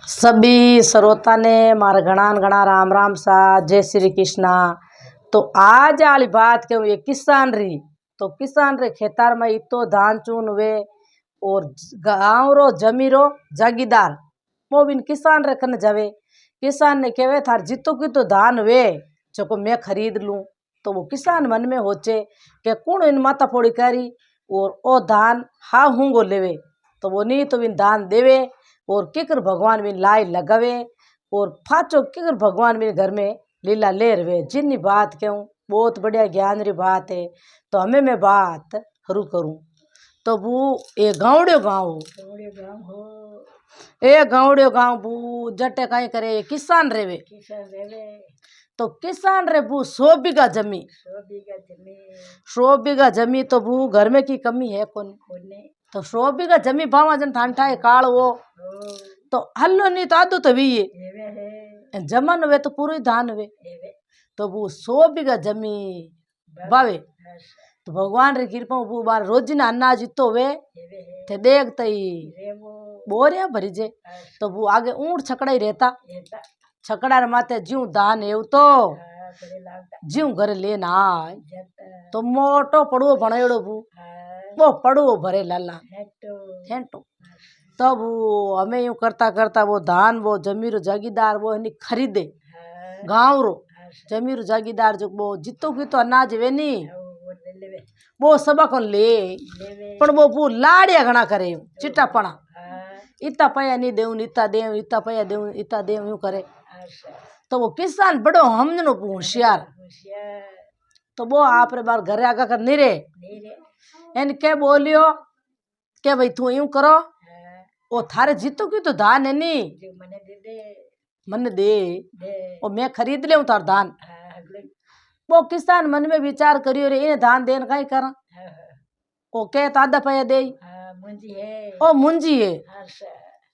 सभी श्रोता ने मारा घना घना राम राम सा जय श्री कृष्णा। तो आज वाली बात क्यों ये किसान री। तो किसान रे खेतार में इतो धान चून वे और गाँव रो जमी रो जागीदार वो बिन किसान रे कन जावे। किसान ने कहवे थार जितो की तो धान वे जो को मैं खरीद लूं। तो वो किसान मन में होचे कि कौन इन माता फोड़ी करी और ओ धान हा हूंगो लेवे। तो वो नहीं तो बिन धान देवे और किकर भगवान भी लाई लगावे और फाचो किकर भगवान भी घर में लीला ले रहे। जिन्नी बात क्यों बहुत बढ़िया ज्ञान री बात है। तो हमें मैं बात हरू करूं तो वो ए गाँवड़ो गाँव बू जटे कहीं करे किसान रेवे। तो किसान रे बू 100 बीघा जमी 100 बीघा जमी तो बू घर में की कमी है कौन। तो 100 बीघा जमी भावा जन ठांठा है काल वो तो हल्लो नहीं तो आदो तो भी ये जमन वे तो पूरी धान वे। तो वो 100 बीघा जमी बावे तो भगवान रे कृपा वो बार रोज ना अनाज इतो वे थे देख तई बोरिया भरी जे। तो वो आगे ऊंट छकड़ा ही रहता छकड़ा रे माथे ज्यू धान एव तो ज्यू घर लेना आए। तो मोटो पड़ुओ बनाएड़ो वो पड़ुओ भरे लाला हेंटो। तब वो हमें यूं करता करता वो धान वो जमीर जागीदार वो नहीं खरीदे गाँव रो जमीर जागीदार जो वो जितो की तो अनाज वे नी वो सब को ले पर वो लाड़िया घना करे चिट्टा पड़ा इतना पैया नहीं देऊ इतना देऊ इतना पैया देऊ इतना देऊ यूं करे। तो वो किसान बड़ो हमजनो होशियार तो वो आप रे बार घर आगा कर नहीं रे इन के बोलियो के भाई तू यूं करो ओ थारे जीतो की तो धान है नी मन दे ओ मैं खरीद ले तार धान। वो किसान मन में विचार करियो रे इन्हें धान देन कहीं करा ओ के तादा पैया दे ओ मुंजी है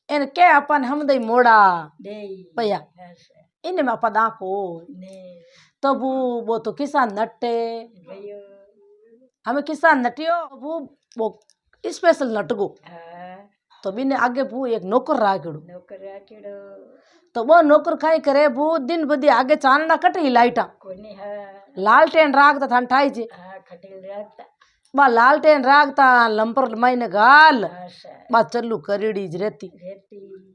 इन के अपन हम दई मोड़ा पैया इन्हें में अपन आको। तो वो तो किसान नटे हमें किसान नटियो वो स्पेशल नटगो। तो बिने आगे वो एक नौकर राखेड़ो तो वो नौकर काई करे वो दिन बदी आगे चानना कटे लाइटा लालटेन राखता था ठाई जे बा लालटेन राखता लंपर मायने गाल बा चल्लू करीड़ी ज रहती।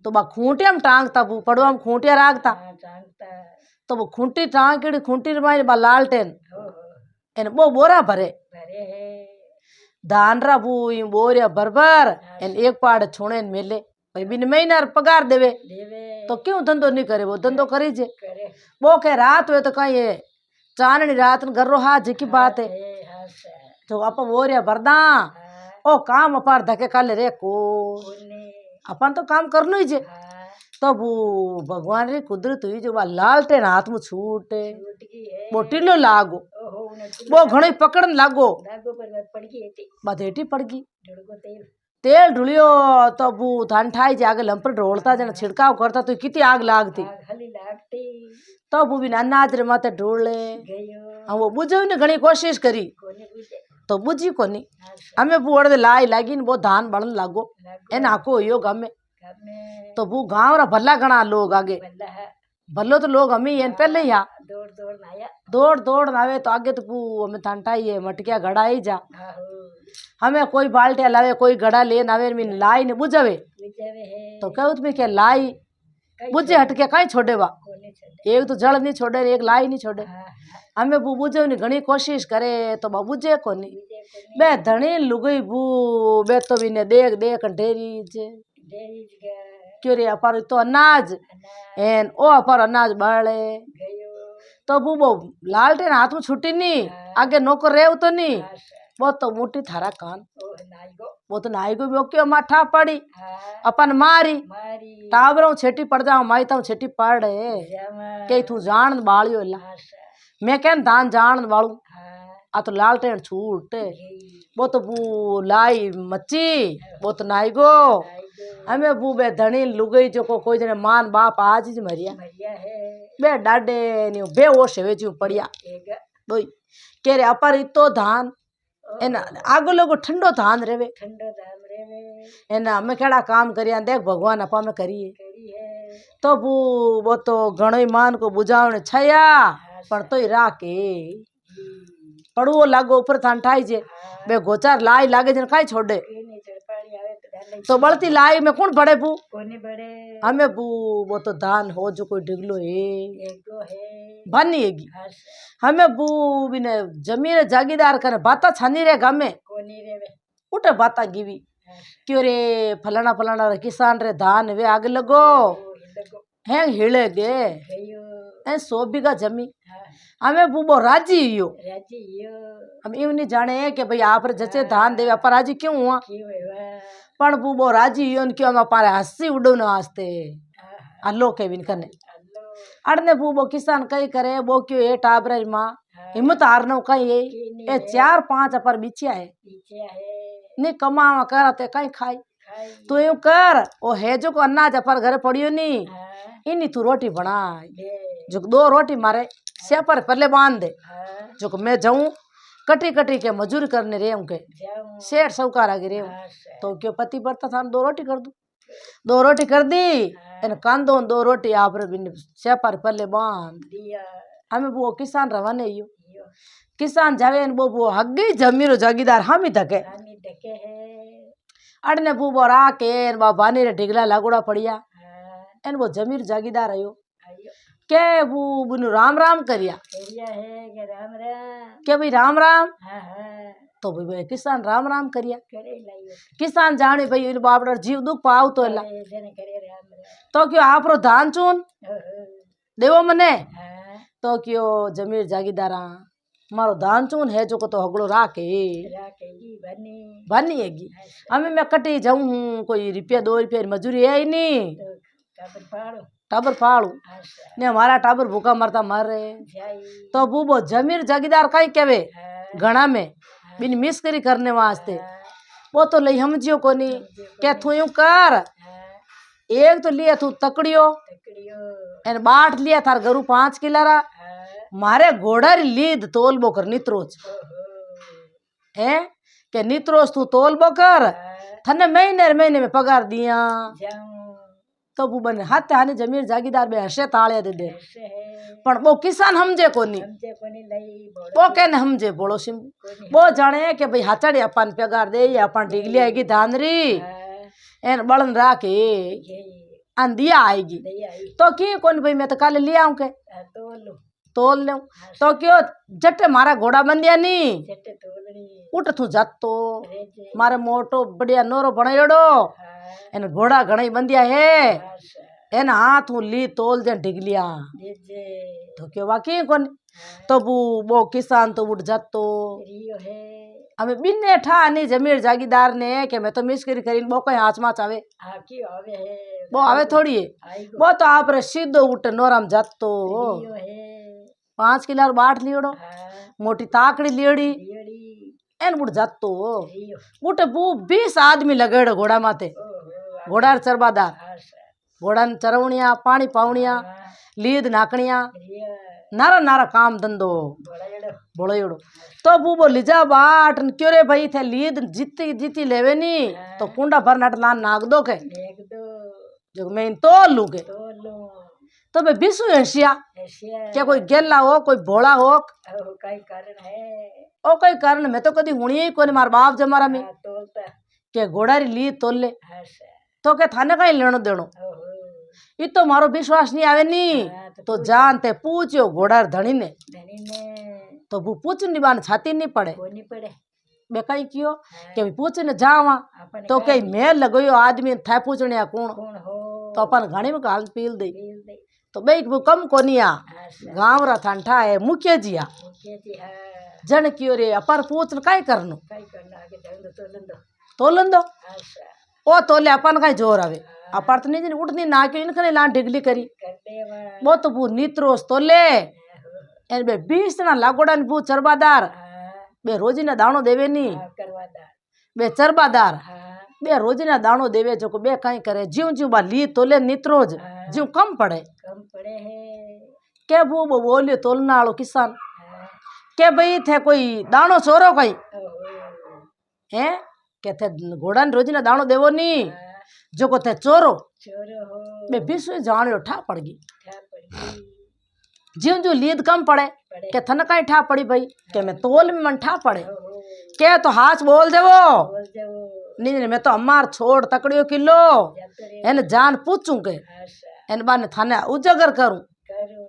तो बा खूंटिया में टांगता वो पड़वा में खूंटिया राखता तो वो खूंटी टांगड़ी खूंटी मायने बा लालटेन इन वो बोरा भरे धान रा बू बोरिया बरबर इन एक पाड़ छोड़े मेले भाई बिन महीना पगार देवे। तो क्यों धंधो नहीं करे वो धंधो करी जे वो कह रात हुए तो कहीं चांदनी रात घर रो हाथ की बात है। तो आप बोरिया भरदा ओ काम अपार धके काले रे को अपन तो काम कर लो ही जे। तो वो भगवान री कुदरत हुई जो लालटेन हाथ में छूटे वो टिलो लागो वो घणो पकड़न लागो बधेटी पड़ गई तेल ढुलियो। तो वो धान ठाई जे आगे लंपर ढोलता जना छिड़काव करता तो कितनी आग लागती। तो वो भी अनाज रे माथे ढोले वो बुझे ने घनी कोशिश करी तो बुझी कोनी हमें वो अड़दे लाई लागी वो धान बढ़न लागो एन आको योग हमें। तो वो गाँव रा भला घना लोग आगे भलो तो लोग हमें एन पहले ही दौड़ दौड़ आवे तो आगे तो वो हमें ठंडाई है मटकिया घड़ा ही जा हमें कोई बाल्टिया लावे कोई घड़ा लेन आवे में लाई ने बुझावे। तो कह उसमें क्या लाई बुझे हटके कहीं छोड़े बा एक तो जड़ नहीं छोड़े एक लाई नहीं छोड़े हमें वो बुझे नहीं घनी कोशिश करे तो बा बुझे को नहीं बे धनी लुगई बू बे तो भी ने देख देख ढेरी जे क्यों रे अपार तो अनाज एन ओ अपार अनाज बाले। तो वो लालटेन हाथ में छुट्टी नहीं आगे नौकर रेव तो नहीं वो तो मोटी थारा कान वो तो नाई को क्यों माठा पड़ी अपन मारी टावरों छेटी पड़ जाओ माई तो छेटी पड़ के तू जान बालियो ला मैं क्या धान जान बालू आ तो लालटेन छूट वो तो बू लाई मच्छी वो तो नाई गो हमें बू बे धनी लुगई जो को कोई जने मान बाप आज ही मरिया बे डाडे नी बे वो सेवे जी पड़िया दोई के रे अपर इतो धान एना आगो लोगो ठंडो धान रेवे एना हमें केड़ा काम करिया देख भगवान अपा में करिए तो वो तो घणो मान को बुझावण छया पण तो राके पड़वो लागो ऊपर थान ठाई जे बे गोचार लाई लागे जन काई छोड़े तो बळती लाई में कौन बड़े बू हमें बू वो तो धान हो जो कोई डिगलो है बनी हैगी हमें बू बिने जमीन जागीदार करे बाता छानी रे गामे उठे बाता गिवी क्यों रे फलाना फलाना रे किसान रे धान वे आग लगो हैं हिले गे हैं 100 बीघा जमी हमें बूबो राजी यो हम यूं नहीं जाने कि भाई आप रे जचे धान देवे पर राजी क्यों हुआ पण बूबो राजी यो क्यों हम पारे हंसी उड़ो वास्ते अल्लो के बिन कने अड़ने बूबो किसान कई करे वो क्यों ए टाबरे मां हिम्मत हारनो कई ए 4-5 अपर बिछिया है नहीं कमावा करते कहीं खाई तू यूं कर ओ है जो को अनाज अपर घर पड़ियो नी इनी तू रोटी बना जो 2 रोटी मारे सेपर पहले बांध दे जो मैं जाऊं कटी कटी के मजूरी करने रे उनके शेर सौकार आगे रे तो क्यों पति बरता था 2 रोटी कर दू 2 रोटी कर दी इन कांदो 2 रोटी आप रे सेपर पहले बांध हमें वो किसान रवाने यो किसान जावे वो हगी जमीरो जागीदार हम ही धके अड़ने बूबो राके बानी रे ढिगला लागोड़ा पड़िया एन वो जमीर जागीदार आयो के वो बुनु राम राम करिया के भाई राम राम तो भाई किसान राम राम करिया किसान जाने भाई इन बापड़ा जीव दुख पाव तो ला तो क्यों आप रो धान चून देवो मने तो क्यों जमीर जागीदारा मारो दान चून है जो को तो हगड़ो राके बनी हैगी हमें मैं कटी जाऊं कोई रुपया 2 रुपया मजूरी है ही नहीं टाबर पाड़ू ने हमारा टाबर भूखा मरता मर रहे तो बूबो जमीर जागीदार कहीं केवे घना में बिन मिस्करी करने वास्ते वो तो लई समझियो कोनी के तू यूं कर एक तो लिया तू तकड़ियो एन बाट लिया थार गरु 5 किलारा मारे घोड़ा री लीद तोल बोकर नित्रोज है के नित्रोज तू तोल बोकर थने महीने में पगार दिया तो वो बने हाथ हाने जमीर जागीदार में हसे ताले दे दे पण वो किसान हमजे कोनी वो कहने हमजे बोलो सिम वो जाने के भाई हाचड़ी अपन पगार दे या अपन डिगली आएगी धानरी एन बड़न राके अंदिया आएगी तो की कौन भाई मैं तो कल ले आऊं के तोल ले तो क्यों जट्टे मारा घोड़ा बंदिया नी उठ तू जात तो मारे मोटो बढ़िया नोरो बनायोड़ो एन घोड़ा घणाई बंदिया है एन हाथ ली तोल दे डिगलिया तो क्यों बाकी कौन तो वो किसान तो उठ जात तो हमें बिन्ने ठा नहीं जमीर जागीदार ने के मैं तो मिस्करी करीन वो कोई हाथ माच आवे वो आवे थोड़ी है वो तो आप रे सीधो उठ नोराम जात तो 5 किलो बाट लियोड़ो मोटी ताकड़ी लियोड़ी एन उठ जात तो उठ बू 20 आदमी लगेड़ो घोड़ा माथे घोड़ा चरबादार घोड़ा चरवणिया पानी पावणिया लीद नाकणिया नारा नारा काम धंधो बोलोड़ो तो बूबो लिजा बाट क्यों रे भाई थे लीद जीती जीती लेवे नी तो कुंडा भर नट लान नाग दो के जो मैं तोल लू के तो मैं बिसु हसिया क्या कोई गेला हो कोई भोला हो कई कारण है ओ कोई कारण मैं तो कदी हुणी ही कोनी मार बाप जमारा में के घोड़ा री ली तोल ले तो के थाने कहीं लेनो देनो ये तो मारो विश्वास नहीं आवे नी तो जानते पूछो घोड़ा धनी ने तो वो पूछने बान छाती नहीं पड़े बे कहीं क्यों के पूछने जावा तो कई मेल लगो आदमी थे पूछने कौन तो अपन घणी में गाल पील दे तो बे कम कोनिया गाँव रा ठंडा है मुख्य जिया जन क्यों रे अपर पूछन कई करनो तोलन दो ओ तोले अपन कई जोर आवे अपर तो नहीं उठनी ना क्यों इनकने लान डिगली करी वो तो वो नीत्रोस तोले एन बे 20 जना लागोड़न बू चरबादार बे रोजी ना दाणो देवे नी बे चरबादार बे रोजी ना दाणो देवे जो को बे कई करे जीव जीव बा ली तोले नीत्रोज जीव कम पड़े है के वो बोलियो तोलना वालो किसान के भाई थे कोई दाणो चोरो कई हैं के थे घोड़ा रोजी ना दाणो देवो नी जो को थे चोरो बे बिसु जाणियो ठा पड़ गई ठा पड़ी ज्यों ज्यों लीद कम पड़े पड़े के थन कहीं ठा पड़ी भाई के मैं तोल में मन ठा पड़े हो के तो हाथ बोल देवो बोल जाओ नहीं मैं तो अमार छोड़ तकड़ियो किलो जतरे एन जान पूछूं के आशा एन बाने थाने उजागर करूं करूं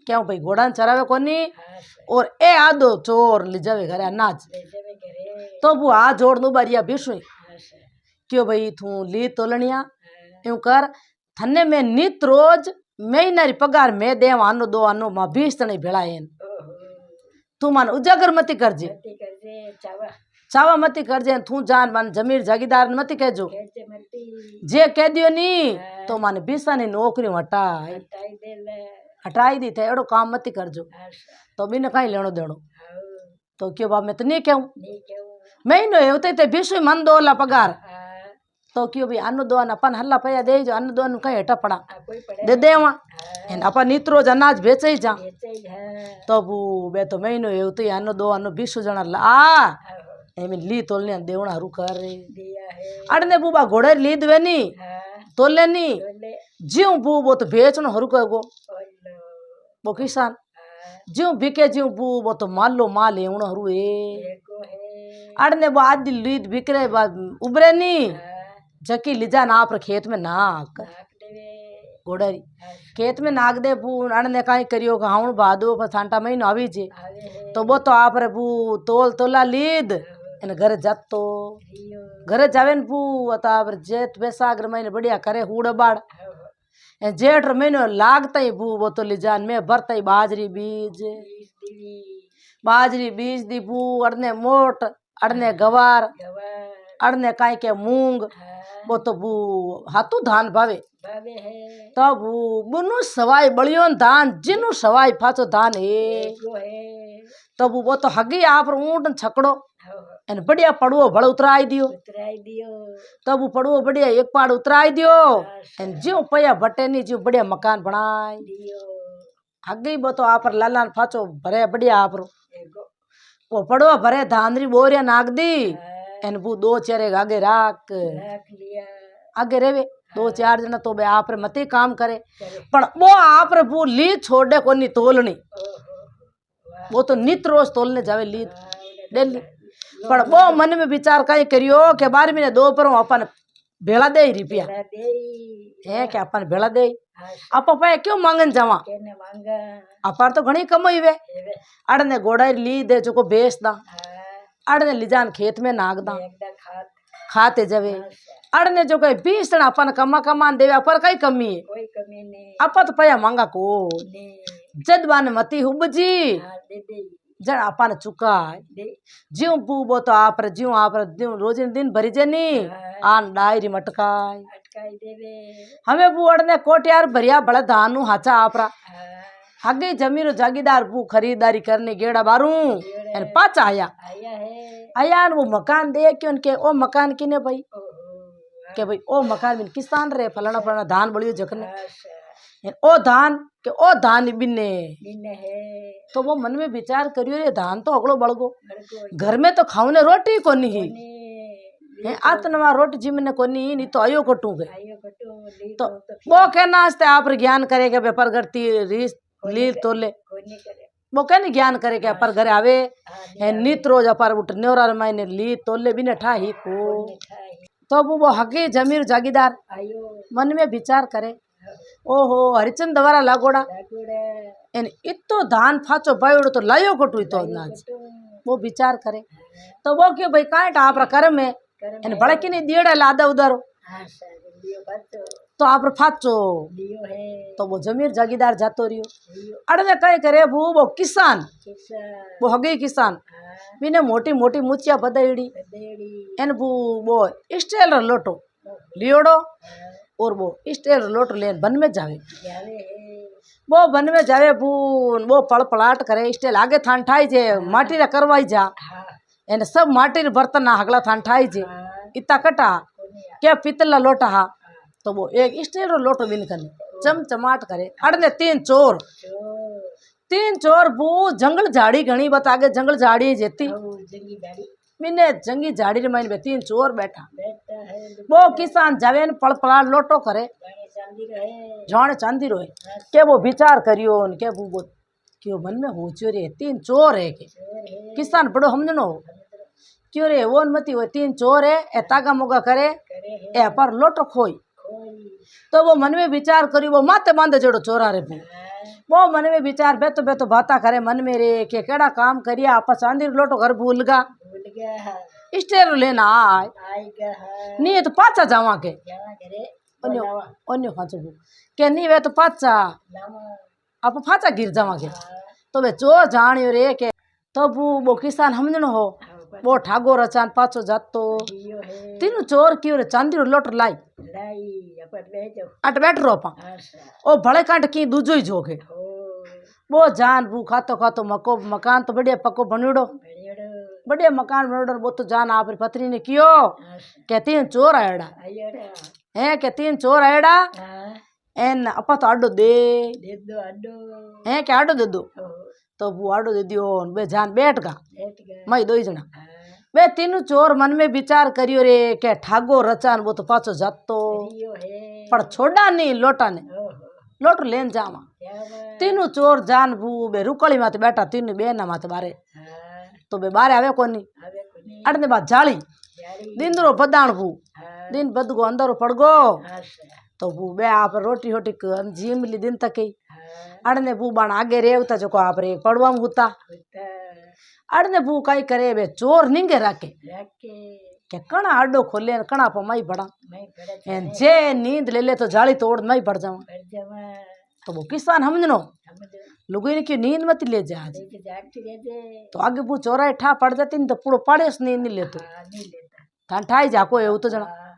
क्यों भाई घोड़ा चरावे कोनी आशा और ए आदो चोर ले जावे घरे अनाज ले जावे घरे तो वो आ जोड़ दू बारिया बिसु आशा क्यों भाई तू ली तोलनिया हाँ, यूं कर थने में नित रोज महीनारी पगार में देव आनो दो आनो मां 20 तने भेड़ा एन ओहो तू मन उजागर मती करजे मती करजे चावा चावा मती करजे तू जान मन जमीर जागीदार मती कहजो खेचे मती जे कह दियो नी तो माने 20 ने नौकरी हटाई हटाई दे ले हटाई दी थे एड़ो काम मती करजो आशा तो बिन कहीं लेनो देनो हाउ तो क्यों बाप मैं तो नहीं कहूं नहीं क्यों महीनो होते ते 20 मन दोला पगार हाँ तो क्यों भाई अन्न दोन अपन हल्ला पया दे जो अन्न दोन कहीं हटा पड़ा कोई पड़े दे देवा हाँ एन अपन नित रोज अनाज बेचे ही जा बेचे है तो बू बे तो महीनो होते अन्न दो अन्न 20 जना ला आओ एमे ली तोलने देवना हरू कर रे दिया है अड़ने बूबा घोड़े ली दवे नी हाँ तोले नी बोले ज्यों बू वो तो बेचनो हरू कहो ओलो वो किसान हाँ ज्यों बिके ज्यों बू वो तो मालो माल है हरू ए एको है अड़ने वो आदि लीद बिकरे उबरे नी हाँ जकी लिजा ना पर खेत में नाक नाक देवे घोड़री हाँ खेत में नाक दे बू अड़ने काई करियो हाउन भादो पर सांटा महीनो आवी जे आवे है तो वो तो आप रे बू तोल तोला लीद इन घर जातो रियो घरे जावे न बू अतावर जेठ बैसाख महीने बढ़िया करे हुड़ बाड़ हाँ जेठ रो महीनो लागता ही बू वो तो लिजान में भरता ही बाजरी बीज बीस दिवी बाजरी बीज दी बू अड़ने मोट अड़ने गवार गवार अड़ने काई के मूंग हाँ वो तो बू हाथू धान भावे बावे है तो बू बुनु सवाई बलियों धान जिनु सवाई फाचो धान है एको है तो बू वो तो हगी आप ऊंट छकड़ो हाँ एन बढ़िया पड़ुओ भड़ उतराई दियो उतराई दियो तब वो पड़ुओ बढ़िया एक पाड़ उतराई दियो आशा एन ज्यों पया बटे नी ज्यों बढ़िया मकान बनाई दियो हगी वो तो आप लालान फाचो भरे बढ़िया आप एको वो पड़ुआ भरे धानरी बोरिया नाग दी हाँ एन बू 2 चेरे आगे राख रख लिया आगे रेवे 2-4 जना तो बे आप रे मती काम करे करे पण वो आप रे बू ली छोड़े कोनी तोलनी ओहो वाह वो तो नित रोज तोलने जावे ली हाँ, डेली पण वो मन में विचार कई करियो के 12 महीने दो पर अपन भेड़ा दे रुपया तेरा देई है के अपन भेड़ा दे आशा आप पे क्यों मांगन जावा केने मांगा अपार तो घणी कमाई वे एवे अड़ने गोड़ा ली दे जो को बेच दा हाँ अड़ने लिजान खेत में नाग दा एकदा खात खाते जावे आशा अड़ने जो कोई 20 जना अपन कमान देवे अपर कई कमी है कोई कमी नहीं आप तो पया मांगा को नहीं जद बान मती हुबजी हाँ दे दे जन अपन चुका दे ज्यों बूबो तो आप ज्यों रोज दिन भरी जनी आन डायरी मटकाई अटकाई देवे हमें बू अड़ने कोटियार भरिया बड़ा धानु हाचा आपरा हाँ आगे जमीरो जागीदार बू खरीदारी करने गेड़ा बारू एन पाचा आया आया है आया वो मकान दे के उनके ओ मकान किने भाई ओहो के भाई ओ मकान बिन किसान रे फलाना फलाना धान बड़ियो जखने आशा एन ओ धान के ओ धान बिने बिन है तो वो मन में विचार करियो रे धान तो अगलो बड़गो बड़को घर में तो खाऊने रोटी कोनी ही ने है आतनवा रोटी जिमने कोनी नहीं तो आयो कटू गए आयो कटो ली तो तो वो कहना आस्ते आप ज्ञान करेगा व्यापार करती रीस लील तोले कोई नहीं करे वो कहने ज्ञान करेगा पर घर आवे हाँ है नित रोज अपार उठ न्योरा मायने ली तोले बिने ठाही को मिठाई तो वो हकी जमीर जागीदार आयो मन में विचार करे ओहो हरिचंद दवारा लागोड़ा लागोड़ा एन इतो धान फाचो बायोड़ो तो लायो कटू तो नाच कटो वो विचार करे तो वो क्यों भाई काट आप कर्म में कर्म एन बड़की नहीं दियड़ा लादा उदारो आशा लियो बतो तो आप फाचो लियो है तो वो जमीर जागीदार जातो रियो लियो अड़ने कई करे वो किसान किसा वो हगी किसान हाँ बिने मोटी मोटी मुचिया बदड़ी बदेड़ी एन वो स्टेल रो लोटो लियोड़ो और वो स्टेल रो लोटो लेन बन में जावे जावे है वो बन में जावे बून वो पड़ पड़ाट करे स्टेल आगे थान ठाई जे माटी रा करवाई जा हाँ एन सब माटी रे बर्तन ना हगला थान ठाई जे हाँ इतना कटा कोनिया क्या पीतल ला लोटा हा तो वो एक स्टेल रो लोटो बिन कने चमचमाट करे अड़ने 3 चोर जो 3 चोर बू जंगल झाड़ी घणी बता आगे जंगल झाड़ी जेती आओ जंगी गाड़ी मिने जंगी झाड़ी रे माइन में 3 चोर बैठा बैठा है वो किसान जावे न पड़ पड़ा लोटो करे गाड़ी सा चांदी रहे जाने चांदी रोए के वो विचार करियो न के वो क्यों मन में हो चो रे तीन चोर है के चोर है किसान बड़ो हमजनो क्यों रे वो मती हो तीन चोर है ए तागा मोगा करे करे है ए पर लोटो खोई कोई तो वो मन में विचार करी वो माते बांधे जड़ो चोरा रे भी वो मन में विचार बेतो बेतो बाता करे मन में रे के केड़ा काम करिया आपा चांदी रो लोटो घर भूल गा भूल गया है स्टेर लेना आय आएगा है नहीं तो पाचा जावा के जावा करे अन्यो बनावा अन्यो खाचो के नहीं वे तो पाचा लावा आप फाचा गिर जावा के हाँ तो वे चोर जानियो रे के तो वो किसान हमजनो हो वो ठागो रचान पाछो जातो यो है तीनू चोर क्यों रे चांदी रो लोट लाई लाई अपन ले जाओ अट बैठ रो पा आशा ओ भले कांट की दूजो ही जोगे हो वो जान बू खातो खातो मको मकान तो बढ़िया पक्को बनोड़ो बड़ियोड़ो बढ़िया मकान बनोड़ो वो तो जान आप पत्नी ने कियो आशा कहती हैं चोर आयड़ा आयोड़ा है कहती हैं चोर आयड़ा हाँ एन अपा तो आडो दे दे दो अड्डो है क्या आडो दे दो हो तो वो आडो दे दियो बे जान बैठ गा लेट गया मई दो ही जना हाँ बे तीनू चोर मन में विचार करियो रे के ठागो रचान वो तो पाछो जातो यो है पर छोड़ा नहीं लोटा ने ओहो लोट लेन जावा जावा तीनू चोर जान बू बे रुकड़ी माते बैठा तीनू बेना माते बारे हाँ तो बे बारे आवे कोनी आवे कोनी अड़ने बाद जाली जारी दिन रो बदाण बू हाँ दिन बदगो अंदर पड़गो आशा तो बू बे आप रोटी होटी जीम ली दिन तक ही हाँ अड़ने बू बाण आगे रेवता जो को आप रे पड़वा में हुता होता अड़ने बू काई करे बे चोर निंगे राके रखे के कणा आडो खोले कणा पमाई पड़ा मैं बड़ा एन जे नींद ले ले तो जाली तोड़ मैं पड़ जाऊं पर जावा तो वो किसान हमजनो समझ लोगों ने क्यों नींद मत ले जा आज लेके जागती रहते तो आगे वो चोरा ठा पड़ जाती नहीं तो पूरा पाड़े से नींद नहीं लेतो हाँ नहीं लेता थान ठाई जाको है तो जना हाँ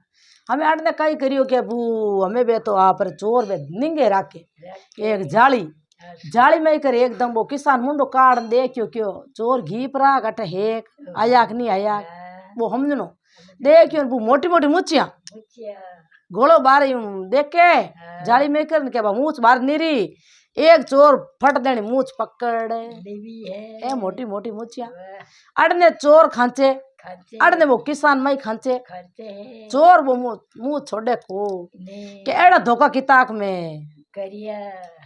हमें आड़ने कई करियो के बू हमें बे तो आप चोर बे निंगे राके रखे एक जाली आशा जाली में ही करे एकदम वो किसान मुंडो काड़ देखियो क्यों चोर घी परा गट हेक आया कि नहीं आया हाँ वो हमजनो देखियो वो मोटी मोटी मुचिया मुचिया घोड़ो बार यूं देख के जाली में कर के बा मूछ बार नीरी एक चोर फट देनी मूछ पकड़ देवी है ए मोटी मोटी मुचिया वाह, अड़ने चोर खांचे खाते अड़ने वो किसान मई खांचे खाते हैं चोर वो मुंह छोड़े को ने के एड़ा धोखा किताक में करिया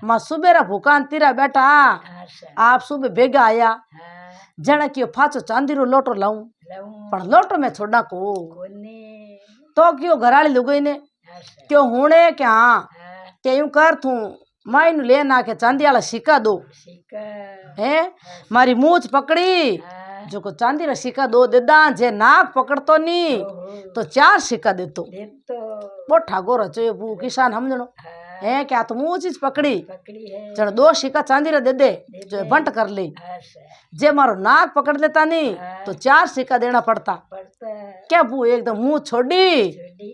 मां सुबेरा भूकान तीरा बेटा आशा आप सुबह बेगा आया हाँ जना कियो फाचो चांदी रो लोटो लाऊं लऊं पण लोटो में छोड़ा को कोने तो क्यों घराली लुगई ने आशा क्यों हुणे क्या हाँ के यूं कर तू माइन लेना के चांदी वाला सिक्का दो सिक्का है मारी मूछ पकड़ी हाँ जो को चांदी रा सिक्का दो दे दा जे नाक पकड़तो नी ओहो तो 4 सिक्का देतो दे तो वो ठागो रचो बू किसान हमजनो हाँ है क्या तो मूछ चीज पकड़ी पकड़ी है जन 2 सिक्का चांदी रा दे दे जो बंट कर ले आशा जे मारो नाक पकड़ लेता नी तो 4 सिक्का देना पड़ता पड़ता क्या बू एकदम मुंह छोड़ी छोड़ी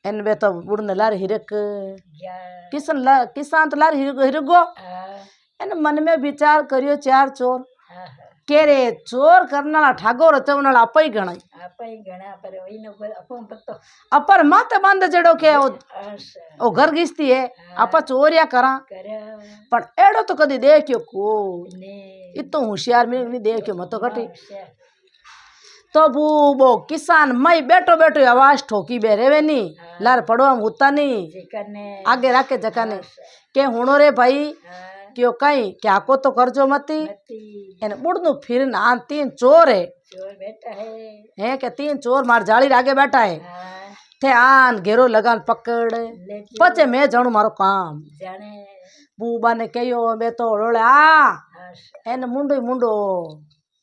एन बे तो बुड़ने लार हिरक क्या किसान तो लार हिरगो हाँ एन मन में विचार करियो 4 चोर हाँ के रे चोर करना ठागो रचवना आपा ही गणाई आप ही घना पर वही न अपन पत्तो अपर माते बांध जड़ो के आशा ओ घर घिसती है आपा चोरिया करा करा पण एड़ो तो कदी देखियो को ने इतो होशियार में नहीं देखियो मत तो घटी आशा तो वो किसान मई बैठो बैठो आवाज ठोकी बे रेवे नी लार पड़वा में होता नहीं जिकने आगे राके जकाने के हुणो रे भाई हाँ क्यों कहीं क्या को तो करजो मती मती एने बुड़नु फिर आन 3 चोर है चोर बैठा है के 3 चोर मार जाली आगे बैठा है हाँ थे आन घेरो लगान पकड़ लेके पचे मैं जाणू मारो काम जाने बूबा ने कहो मैं तो रोले आ आशा एने मुंडो ही मुंडो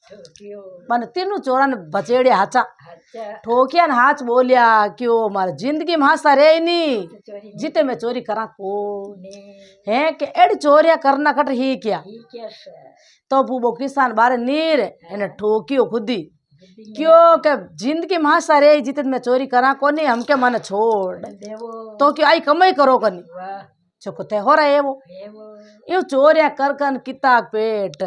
ठोकियो मन तीनों चोरा ने बचेड़े हाचा अच्छा ठोकिया ने हाथ बोलिया क्यों मारे जिंदगी में हासा रे नी चोरी जीते मैं चोरी करा को ने है कि एड़ी चोरिया करना कट ही क्या ही क्या सा तो वो किसान बारे नीर एने ठोकियो खुदी बुद्धि क्यों के जिंदगी में हासा रे जीते मैं चोरी करा को नहीं हमके मन छोड़ देवो तो क्यों आई कमाई करो कनी वाह चुकते हो रहा है वो ये वो यो चोरिया कर कन किताक पेट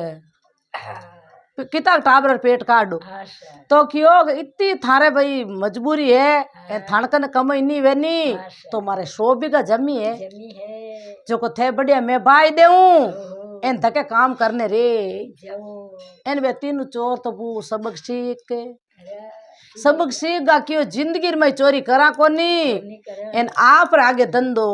किताक टाबर पेट काटो आशा तो क्यों इतनी थारे भाई मजबूरी है थानकन कमाई नहीं वेनी तो मारे 100 बीघा जमी है जमी है जो को थे बढ़िया मैं भाई देऊं ओहो एन थके काम करने रे जाओ एन वे तीनों चोर तो वो सबक सीख के अरे सबक सीख गा क्यों जिंदगी में चोरी करा कोनी नहीं करे एन आप रे आगे धंधो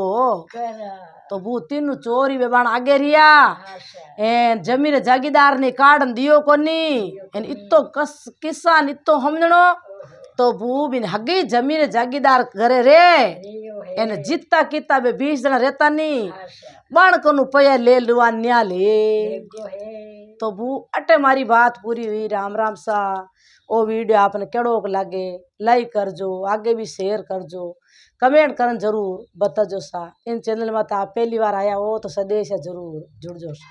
करा तो वो तीनू चोरी बेबान आगे रिया आशा एन जमीर जागीदार ने काढ़न दियो कोनी एन इतो किसान इतो हमजणो तो वो बिन हगी जमीर जागीदार घरे रे रियो है एन जित्ता किता बे 20 जना रहता नी आशा बण कनु पया ले लुआ न्या ले एगो है तो वो अटे मारी बात पूरी हुई। राम राम सा। ओ वीडियो आपने केड़ो लागे लाइक करजो, आगे भी शेयर करजो, कमेंट करन जरूर बताजो सा। इन चैनल में तो आप पहली बार आया हो तो सदेश जरूर जुड़जो सा।